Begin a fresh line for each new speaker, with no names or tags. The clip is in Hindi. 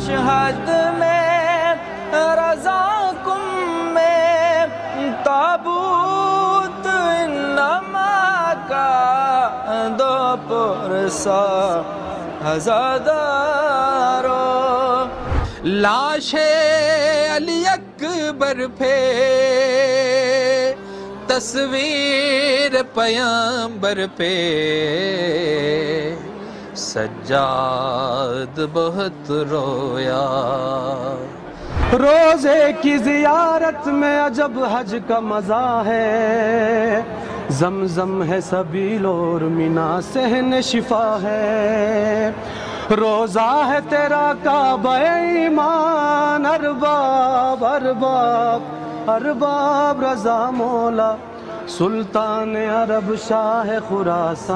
शहद में रज़ा कुम में ताबूत इन्नमा का दो पुरसा हज़ादारो लाशे अली अकबर पे तस्वीर पैगंबर पे सज्जाद बहुत रोया।
रोजे की जियारत में अजब हज का मजा है, जमजम है सबील और मिना सहन शिफा है। रोजा है तेरा काबा ईमान, अरबाब अरबाब अरबाब रजा मौला सुल्तान अरब शाह खुरासान।